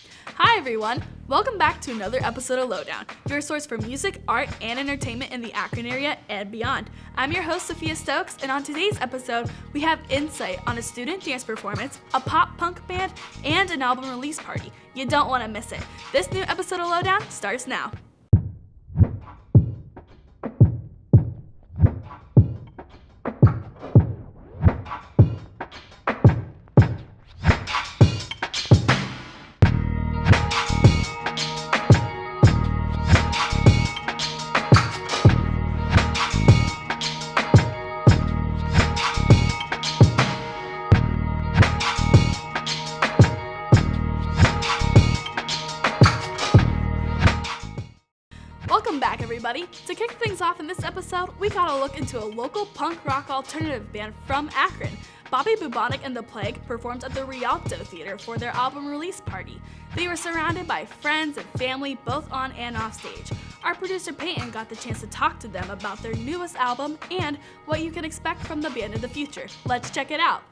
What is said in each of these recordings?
Hi everyone! Welcome back to another episode of Lowdown, your source for music, art, and entertainment in the Akron area and beyond. I'm your host, Sophia Stokes, and on today's episode, we have insight on a student dance performance, a pop-punk band, and an album release party. You don't want to miss it. This new episode of Lowdown starts now. Welcome back, everybody. To kick things off in this episode, we got a look into a local punk rock alternative band from Akron. Bobby Bubonic and the Plague performed at the Rialto Theater for their album release party. They were surrounded by friends and family both on and off stage. Our producer Peyton got the chance to talk to them about their newest album and what you can expect from the band in the future. Let's check it out.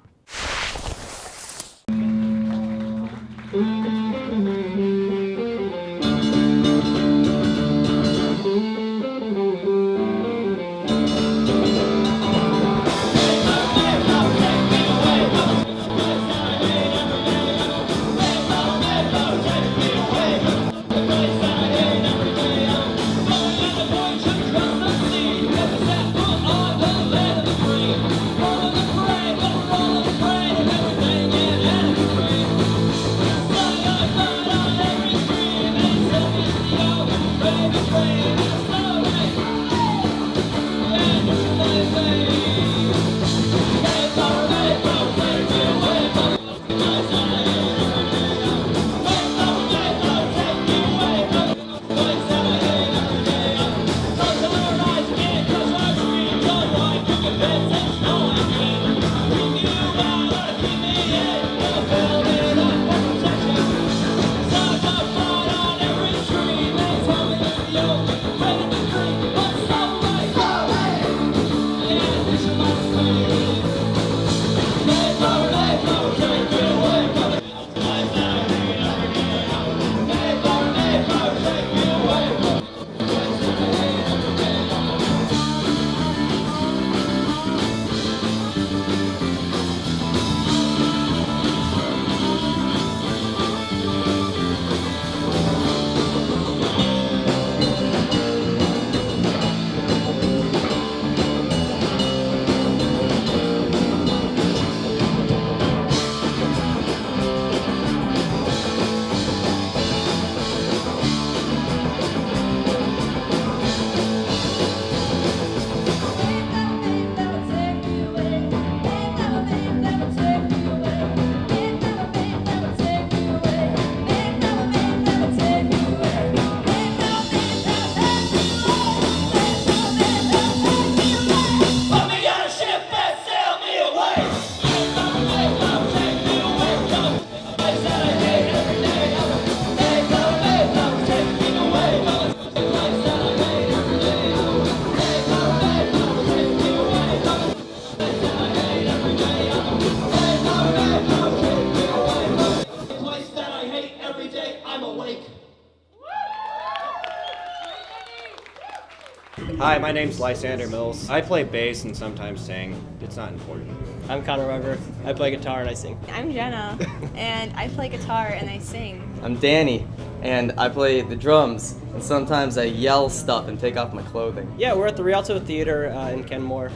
Hi, my name's Lysander Mills. I play bass and sometimes sing. It's not important. I'm Connor Weber. I play guitar and I sing. I'm Jenna, and I play guitar and I sing. I'm Danny, and I play the drums, and sometimes I yell stuff and take off my clothing. Yeah, we're at the Rialto Theater in Kenmore.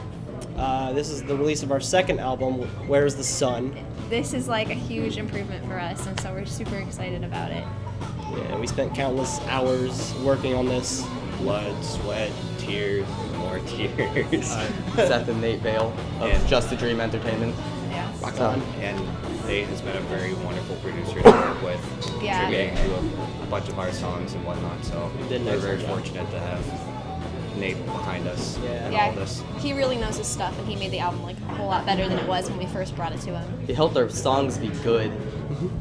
This is the release of our second album, Where's the Sun? This is like a huge improvement for us, and so we're super excited about it. Yeah, we spent countless hours working on this. Blood, sweat, tears, more tears. Seth and Nate Bale of And- Just a Dream Entertainment. Yeah. Rock on. And Nate has been a very wonderful producer to work with, Yeah. contributing to a bunch of our songs and whatnot. So He did an we're very excellent job. fortunate to have Nate behind us Yeah. in all this. He really knows his stuff, and he made the album like a whole lot better than it was when we first brought it to him. He helped our songs be good.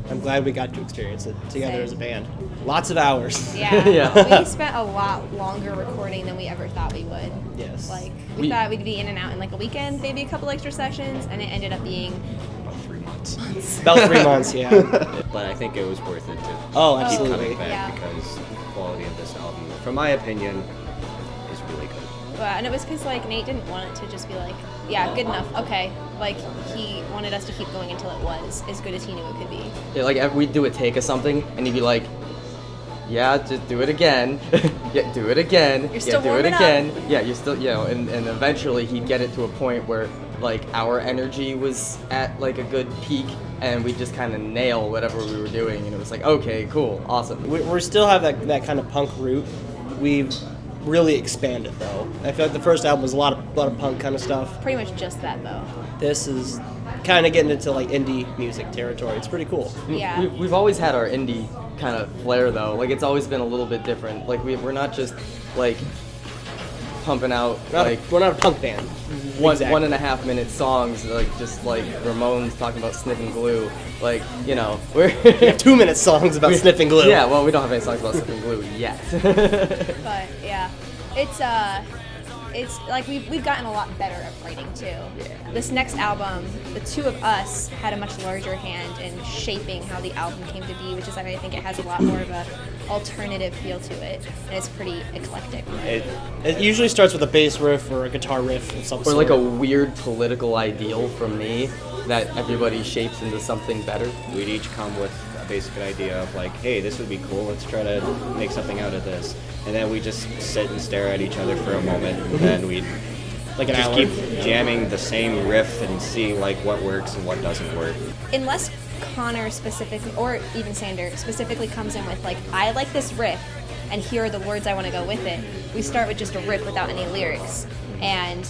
I'm glad we got to experience it together Same. as a band. Lots of hours. Yeah. Yeah. We spent a lot longer recording than we ever thought we would. Yes. Like, we thought we'd be in and out in like a weekend, maybe a couple extra sessions, and it ended up being About 3 months. months. About 3 months, yeah. But I think it was worth it to Oh, keep absolutely. coming back Yeah. because the quality of this album, from my opinion, is really good. And it was because like Nate didn't want it to just be like, yeah, good enough, okay. Like he wanted us to keep going until it was as good as he knew it could be. Yeah, like we'd do a take of something, and he'd be like, "Yeah, just do it again. Yeah, do it again. You're still yeah, do it warming up." again. Yeah, you're still, and eventually he'd get it to a point where like our energy was at like a good peak, and we'd just kind of nail whatever we were doing, and it was like, okay, cool, awesome. We still have that kind of punk root. We've really expanded though. I feel like the first album was a lot of punk kind of stuff. Pretty much just that though. This is kind of getting into like indie music territory. It's pretty cool. Yeah. We've always had our indie kind of flair though. Like it's always been a little bit different. Like we're not just like pumping out We're not a punk band. one Exactly. 1.5 minute songs like just like Ramones talking about sniffing glue. Like, you know, we're 2-minute songs about sniffing glue. Yeah, well, we don't have any songs about sniffing glue yet. But yeah, it's like we've gotten a lot better at writing too. Yeah. This next album, the two of us had a much larger hand in shaping how the album came to be, which is like I think it has a lot more of a alternative feel to it, and it's pretty eclectic. It usually starts with a bass riff or a guitar riff of some Or sort. like a weird political ideal from me that everybody shapes into something better. We'd each come with a basic idea of like, hey, this would be cool, let's try to make something out of this. And then we just sit and stare at each other for a moment, and then we'd like an just hour. keep jamming the same riff and see like what works and what doesn't work. Unless Connor specifically, or even Sander specifically comes in with like, I like this riff, and here are the words I want to go with it. We start with just a riff without any lyrics, and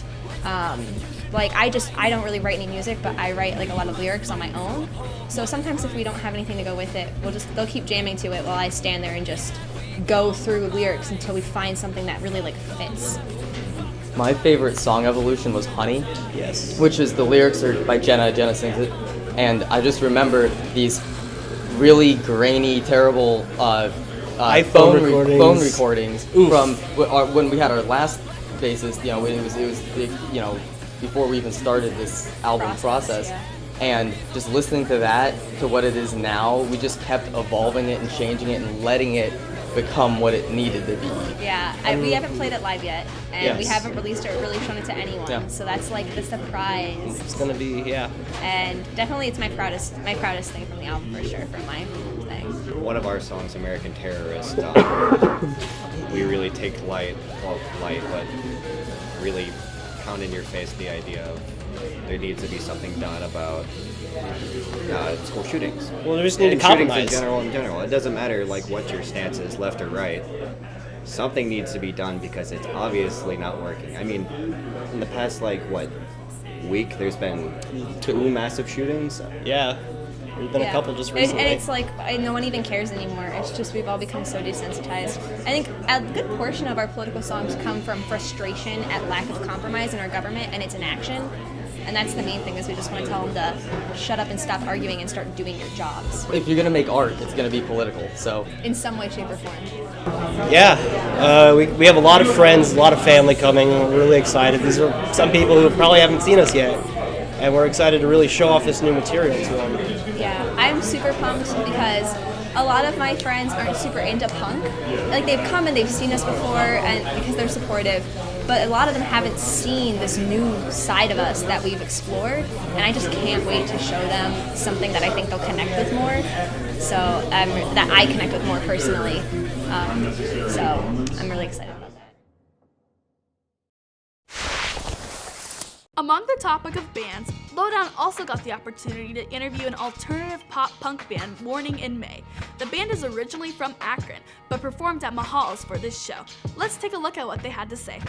like I don't really write any music, but I write like a lot of lyrics on my own. So sometimes if we don't have anything to go with it, they'll keep jamming to it while I stand there and just go through lyrics until we find something that really like fits. My favorite song evolution was Honey, Yes. which is the lyrics are by Jenna. Jenna sings it, and I just remember these really grainy, terrible iPhone recordings. phone recordings Oof. from when we had our last bassist. You know, it was you know, before we even started this album process. Yeah. And just listening to that to what it is now, we just kept evolving it and changing it and letting it become what it needed to be. Yeah, we haven't played it live yet, and we Yes. haven't released it or really shown it to anyone. Yeah. So that's like the surprise, It's gonna be, yeah. and definitely it's my proudest thing from the album for sure. From my thing. One of our songs, American Terrorist, we really take light, but really pound in your face the idea of there needs to be something done about school shootings. Well, there just need to And shootings compromise. in general. It doesn't matter like what your stance is, left or right. Something needs to be done because it's obviously not working. I mean, in the past week, there's been 2 massive shootings. Yeah. There's been a couple just And recently. it's like no one even cares anymore. It's just we've all become so desensitized. I think a good portion of our political songs come from frustration at lack of compromise in our government and its inaction. And that's the main thing is we just want to tell them to shut up and stop arguing and start doing your jobs If you're gonna make art, it's gonna be political. So in some way, shape, or form. Yeah, we have a lot of friends, a lot of family coming. We're really excited. These are some people who probably haven't seen us yet, and we're excited to really show off this new material to them. Yeah, I'm super pumped because a lot of my friends aren't super into punk. Like they've come and they've seen us before, and because they're supportive. But a lot of them haven't seen this new side of us that we've explored, and I just can't wait to show them something that I think they'll connect with more. So that I connect with more personally. So I'm really excited about that. Among the topic of bands, Lowdown also got the opportunity to interview an alternative pop punk band, Morning in May. The band is originally from Akron, but performed at Mahals for this show. Let's take a look at what they had to say.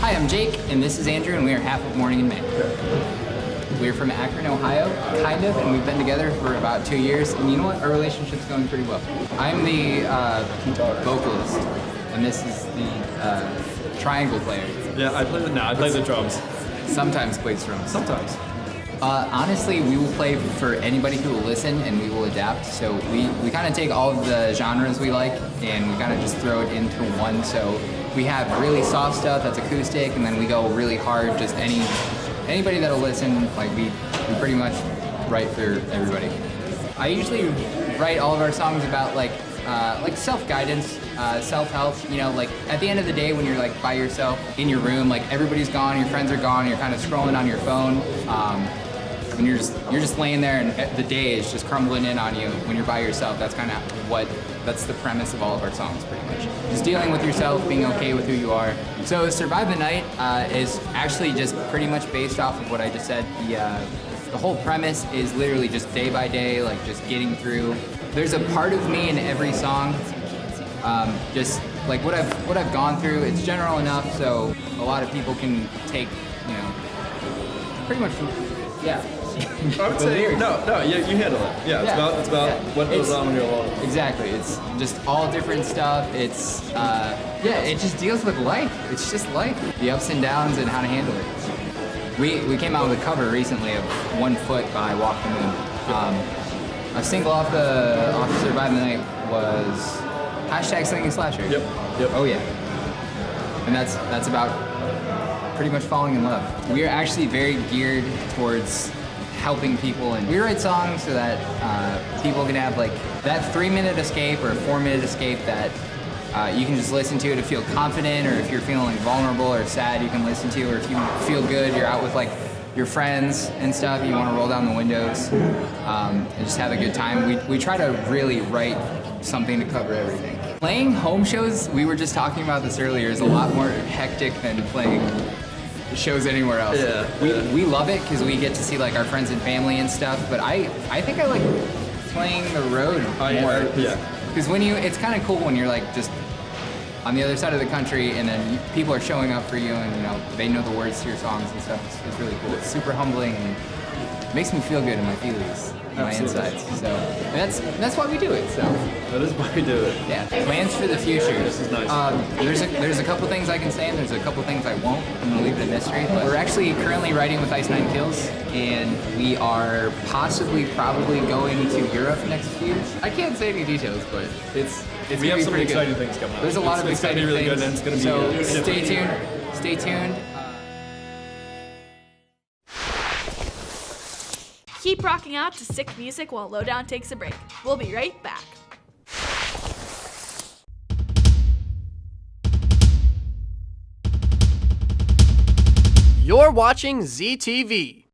Hi, I'm Jake, and this is Andrew, and we are half of Morning in May. We're from Akron, Ohio, kind of, and we've been together for about 2 years, and you know what? Our relationship's going pretty well. I'm the vocalist, and this is the triangle player. Yeah, I play the drums. Sometimes plays drums. Sometimes. Honestly, we will play for anybody who will listen, and we will adapt. So we kind of take all of the genres we like, and we kind of just throw it into one. So we have really soft stuff that's acoustic, and then we go really hard. Just anybody that'll listen. Like we pretty much write for everybody. I usually write all of our songs about like self-guidance, self-help. You know, like at the end of the day when you're like by yourself in your room, like everybody's gone, your friends are gone, you're kind of scrolling on your phone. When you're just laying there and the day is just crumbling in on you when you're by yourself. That's kind of that's the premise of all of our songs, pretty much. Just dealing with yourself, being okay with who you are. So Survive the Night is actually just pretty much based off of what I just said. The whole premise is literally just day by day, like just getting through. There's a part of me in every song, just like what I've gone through. It's general enough so a lot of people can take, you know, pretty much, yeah. I would say no. You handle it. Yeah, it's about what goes on when you're alone. Exactly. It's just all different stuff. It's it just deals with life. It's just life, the ups and downs, and how to handle it. We came out with a cover recently of 1 Foot by Walk the Moon. A single off Survive the Night was #Slinging Slasher. Yep. Oh yeah. And that's about pretty much falling in love. We are actually very geared towards helping people, and we write songs so that people can have like that 3-minute escape or 4-minute escape that you can just listen to feel confident, or if you're feeling vulnerable or sad, you can listen to, or if you feel good, you're out with like your friends and stuff, you want to roll down the windows and just have a good time. We try to really write something to cover everything. Playing home shows, we were just talking about this earlier, is a lot more hectic than playing shows anywhere else. We love it because we get to see like our friends and family and stuff, but I think I like playing the road more. Because it's kind of cool when you're like just on the other side of the country and then people are showing up for you and you know they know the words to your songs and stuff. It's really cool. It's super humbling and it makes me feel good in my feelings, my insides. So that's why we do it. So that is why we do it. Yeah. Plans for the future. This is nice. There's a couple things I can say and there's a couple things I won't. I'm gonna leave it a mystery. But we're actually currently writing with Ice Nine Kills, and we are probably going to Europe next year. I can't say any details, but it's we have some exciting things coming up. There's a lot of exciting things. It's gonna be really good, and it's gonna be so stay tuned. Stay tuned. Keep rocking out to sick music while Lowdown takes a break. We'll be right back. You're watching ZTV.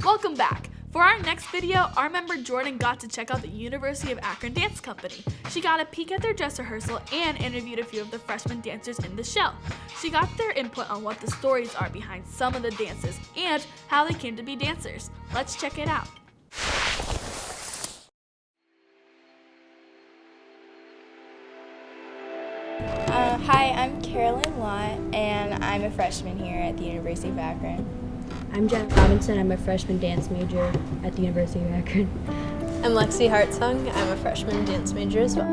Welcome back. For our next video, our member Jordan got to check out the University of Akron Dance Company. She got a peek at their dress rehearsal and interviewed a few of the freshman dancers in the show. She got their input on what the stories are behind some of the dances and how they came to be dancers. Let's check it out. Hi, I'm Carolyn Lott, and I'm a freshman here at the University of Akron. I'm Jen Robinson. I'm a freshman dance major at the University of Akron. I'm Lexi Hartsung. I'm a freshman dance major as well.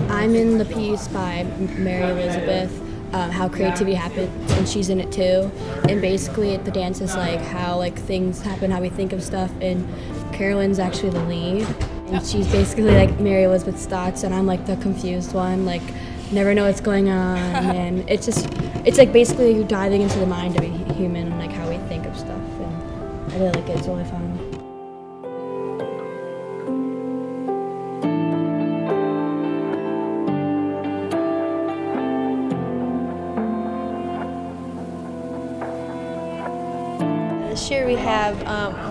I'm in the piece by Mary Elizabeth, How Creativity Happens, and she's in it too. And basically the dance is like how like things happen, how we think of stuff, and Carolyn's actually the lead. And she's basically like Mary Elizabeth's thoughts, and I'm like the confused one, like never know what's going on. And it's like basically you're diving into the mind of a human and like how we think of stuff. And I really like it, it's really fun. This year we have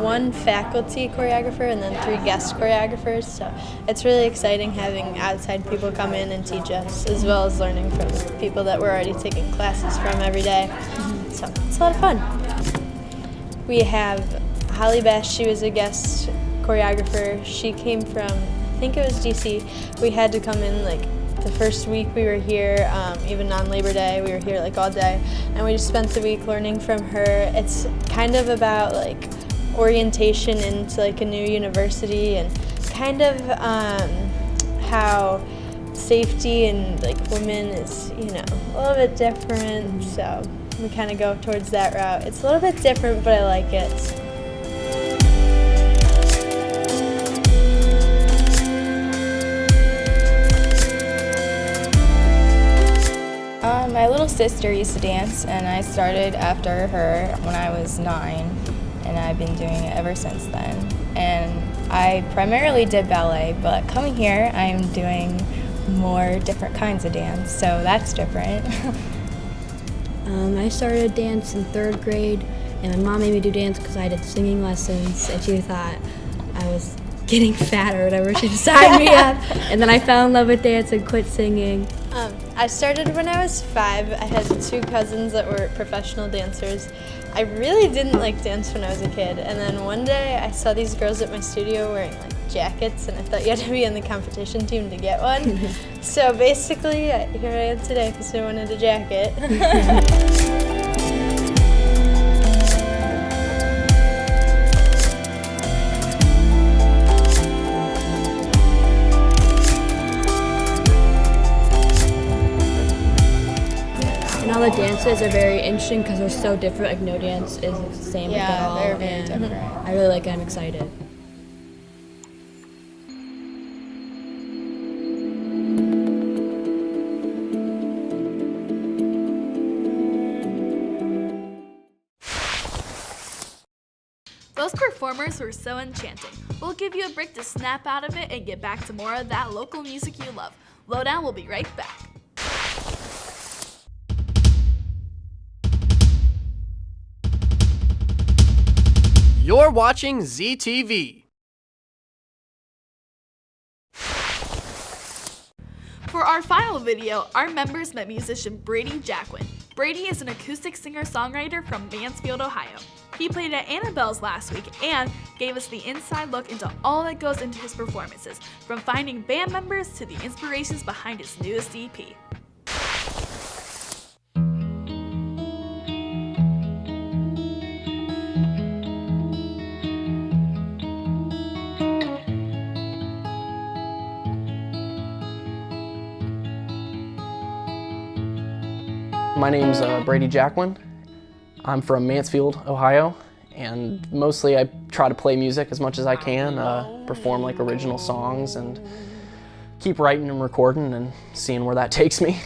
one faculty choreographer and then 3 guest choreographers, so it's really exciting having outside people come in and teach us, as well as learning from people that we're already taking classes from every day. So it's a lot of fun. We have Holly Bash, she was a guest choreographer. She came from, I think it was DC. We had to come in like The first week we were here, even on Labor Day, we were here like all day, and we just spent the week learning from her. It's kind of about like orientation into like a new university, and kind of how safety and like women is, you know, a little bit different. So we kind of go towards that route. It's a little bit different, but I like it. My little sister used to dance, and I started after her when I was 9, and I've been doing it ever since then. And I primarily did ballet, but coming here I'm doing more different kinds of dance, so that's different. I started dance in 3rd grade, and my mom made me do dance because I did singing lessons, and she thought I was getting fat or whatever. She signed me up, and then I fell in love with dance and quit singing. I started when I was 5. I had 2 cousins that were professional dancers. I really didn't like dance when I was a kid, and then one day I saw these girls at my studio wearing like jackets, and I thought you had to be in the competition team to get one. So basically, here I am today because I wanted a jacket. And all the dances are very interesting because they're so different. Like no dance is the same at all. They're very and different. I really like it. I'm excited. Those performers were so enchanting. We'll give you a break to snap out of it and get back to more of that local music you love. Lowdown will be right back. You're watching ZTV. For our final video, our members met musician Brady Jacquin. Brady is an acoustic singer-songwriter from Mansfield, Ohio. He played at Annabelle's last week and gave us the inside look into all that goes into his performances, from finding band members to the inspirations behind his newest EP. My name's Brady Jacquin. I'm from Mansfield, Ohio, and mostly I try to play music as much as I can, perform like original songs, and keep writing and recording and seeing where that takes me.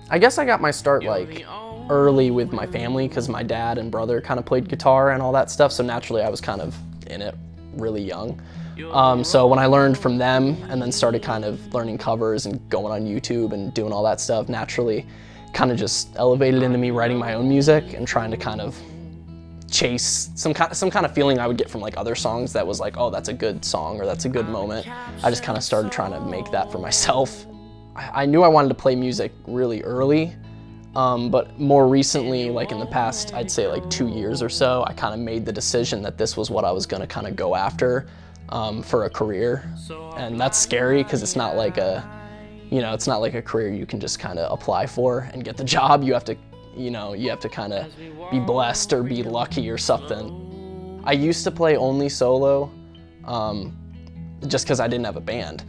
I guess I got my start like early with my family because my dad and brother kind of played guitar and all that stuff, so naturally I was kind of in it really young. So when I learned from them and then started kind of learning covers and going on YouTube and doing all that stuff, naturally kind of just elevated into me writing my own music and trying to kind of chase some kind of feeling I would get from like other songs that was like, oh, that's a good song or that's a good moment. I just kind of started trying to make that for myself. I knew I wanted to play music really early, but more recently, like in the past, I'd say like 2 years or so, I kind of made the decision that this was what I was going to kind of go after for a career. And that's scary because it's not like it's not like a career you can just kind of apply for and get the job. You have to, you have to kind of be blessed or be lucky or something. I used to play only solo just because I didn't have a band.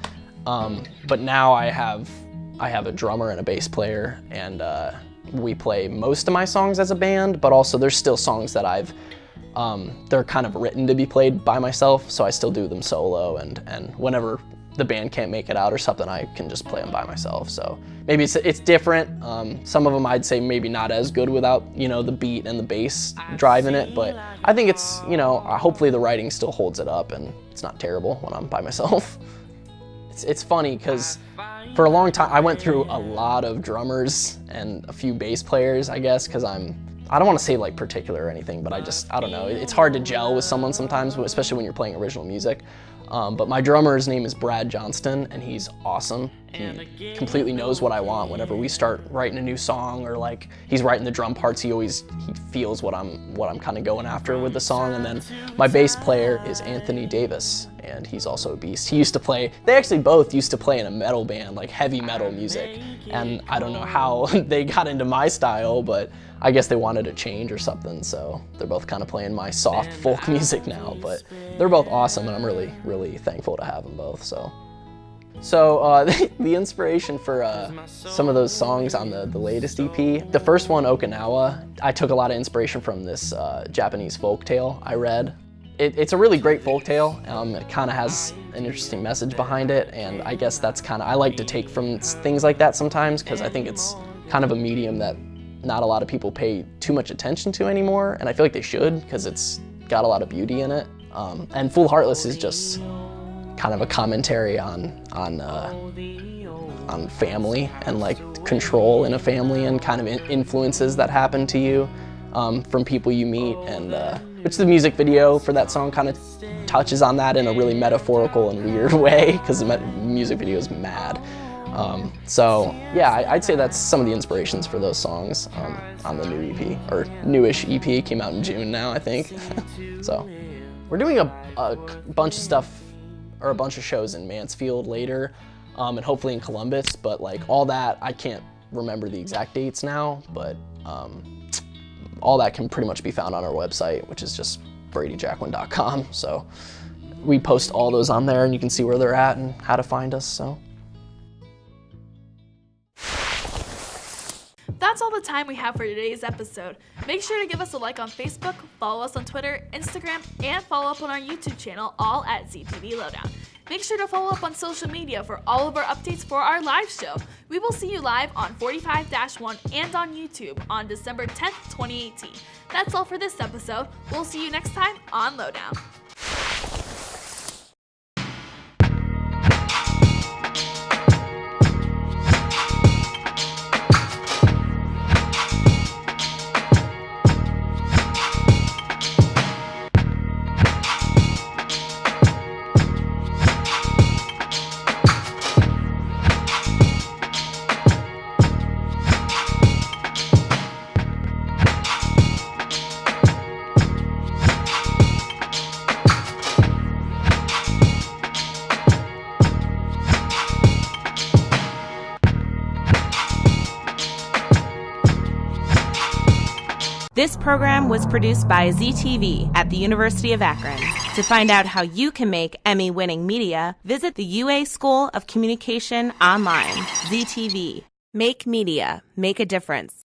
But now I have a drummer and a bass player, and we play most of my songs as a band, but also there's still songs that they're kind of written to be played by myself, so I still do them solo, and whenever the band can't make it out or something, I can just play them by myself. So maybe it's different. Some of them I'd say maybe not as good without, the beat and the bass driving it, but I think it's, hopefully the writing still holds it up and it's not terrible when I'm by myself. It's funny because for a long time I went through a lot of drummers and a few bass players, I guess, because I don't want to say like particular or anything, but I don't know. It's hard to gel with someone sometimes, especially when you're playing original music. But my drummer's name is Brad Johnston, and he's awesome. He completely knows what I want whenever we start writing a new song, or like he's writing the drum parts. He feels what I'm kind of going after with the song. And then my bass player is Anthony Davis, and he's also a beast. They actually both used to play in a metal band, like heavy metal music. And I don't know how they got into my style, but I guess they wanted a change or something, so they're both kind of playing my soft folk music now. But they're both awesome, and I'm really, really thankful to have them both. So the inspiration for some of those songs on the latest EP, the first one, Okinawa, I took a lot of inspiration from this Japanese folktale I read. It's a really great folktale. It kind of has an interesting message behind it, and I guess that's kind of, I like to take from things like that sometimes, because I think it's kind of a medium that not a lot of people pay too much attention to anymore, and I feel like they should, because it's got a lot of beauty in it. And Full Heartless is just kind of a commentary on family and like control in a family, and kind of influences that happen to you from people you meet, and which the music video for that song kind of touches on that in a really metaphorical and weird way, because the music video is mad. So yeah, I'd say that's some of the inspirations for those songs on the new EP, or newish EP. Came out in June now, I think. So we're doing a bunch of stuff, or a bunch of shows in Mansfield later, and hopefully in Columbus, but like all that, I can't remember the exact dates now, but all that can pretty much be found on our website, which is just bradyjacquin.com. So we post all those on there, and you can see where they're at and how to find us. So that's all the time we have for today's episode. Make sure to give us a like on Facebook, follow us on Twitter, Instagram, and follow up on our YouTube channel, all at ZTV Lowdown. Make sure to follow up on social media for all of our updates for our live show. We will see you live on 45-1 and on YouTube on December 10th, 2018. That's all for this episode. We'll see you next time on Lowdown. This program was produced by ZTV at the University of Akron. To find out how you can make Emmy-winning media, visit the UA School of Communication online. ZTV. Make media. Make a difference.